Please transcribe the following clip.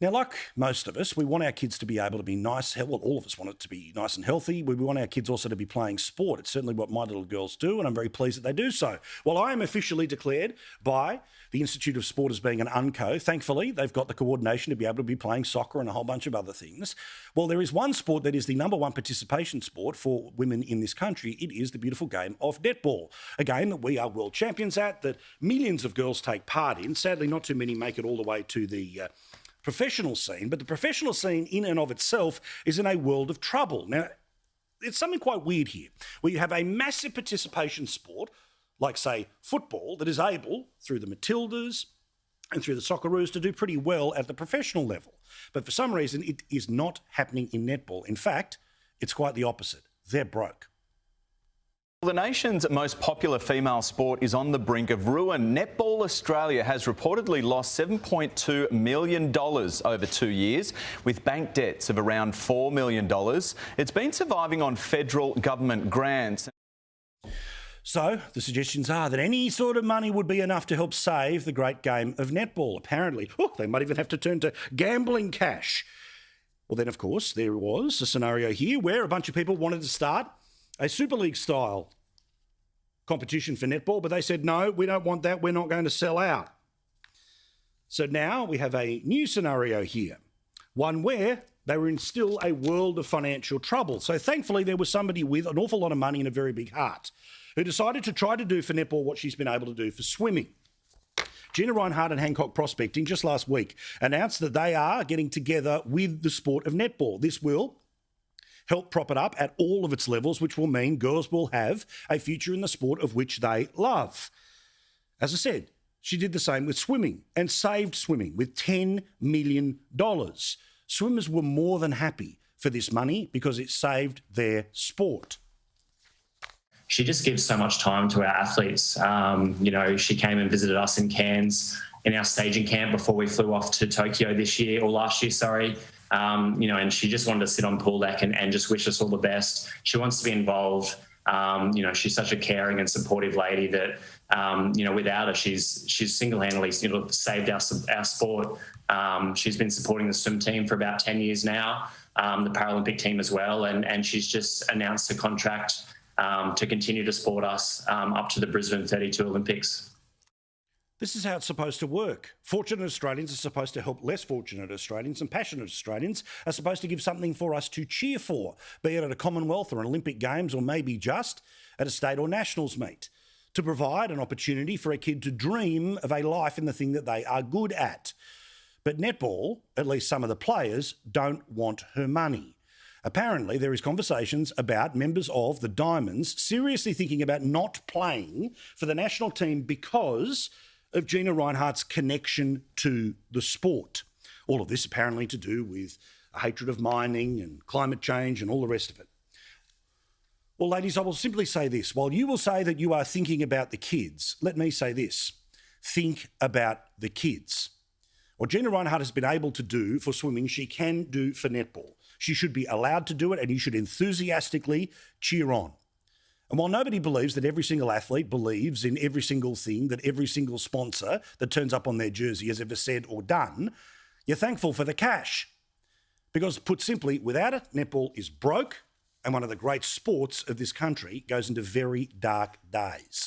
Now, like most of us, we want our kids to be able to be nice. Well, all of us want it to be nice and healthy. We want our kids also to be playing sport. It's certainly what my little girls do, and I'm very pleased that they do so. Well, I am officially declared by the Institute of Sport as being an UNCO. Thankfully, they've got the coordination to be able to be playing soccer and a whole bunch of other things. Well, there is one sport that is the number one participation sport for women in this country. It is the beautiful game of netball, a game that we are world champions at, that millions of girls take part in. Sadly, not too many make it all the way to the professional scene, but the professional scene in and of itself is in a world of trouble. Now, it's something quite weird here, where you have a massive participation sport, like, say, football, that is able, through the Matildas and through the Socceroos, to do pretty well at the professional level. But for some reason, it is not happening in netball. In fact, it's quite the opposite. They're broke. The nation's most popular female sport is on the brink of ruin. Netball Australia has reportedly lost $7.2 million over 2 years, with bank debts of around $4 million. It's been surviving on federal government grants. So the suggestions are that any sort of money would be enough to help save the great game of netball. Apparently, they might even have to turn to gambling cash. Well, then, of course, there was a scenario here where a bunch of people wanted to start a Super League-style competition for netball, but they said, no, we don't want that. We're not going to sell out. So now we have a new scenario here, one where they were in still a world of financial trouble. So thankfully, there was somebody with an awful lot of money and a very big heart who decided to try to do for netball what she's been able to do for swimming. Gina Reinhardt and Hancock Prospecting just last week announced that they are getting together with the sport of netball. This will help prop it up at all of its levels, which will mean girls will have a future in the sport of which they love. As I said, she did the same with swimming and saved swimming with $10 million. Swimmers were more than happy for this money because it saved their sport. She just gives so much time to our athletes. She came and visited us in Cairns in our staging camp before we flew off to Tokyo last year, sorry. And she just wanted to sit on pool deck and just wish us all the best. She wants to be involved. She's such a caring and supportive lady that, without her, she's single-handedly saved our sport. She's been supporting the swim team for about 10 years now, the Paralympic team as well, and she's just announced a contract to continue to support us up to the Brisbane 32 Olympics. This is how it's supposed to work. Fortunate Australians are supposed to help less fortunate Australians, and passionate Australians are supposed to give something for us to cheer for, be it at a Commonwealth or an Olympic Games, or maybe just at a state or nationals meet, to provide an opportunity for a kid to dream of a life in the thing that they are good at. But netball, at least some of the players, don't want her money. Apparently, there is conversations about members of the Diamonds seriously thinking about not playing for the national team because of Gina Reinhardt's connection to the sport. All of this apparently to do with a hatred of mining and climate change and all the rest of it. Well, ladies, I will simply say this. While you will say that you are thinking about the kids, let me say this. Think about the kids. What Gina Reinhardt has been able to do for swimming, she can do for netball. She should be allowed to do it, and you should enthusiastically cheer on. And while nobody believes that every single athlete believes in every single thing that every single sponsor that turns up on their jersey has ever said or done, you're thankful for the cash. Because put simply, without it, netball is broke, and one of the great sports of this country goes into very dark days.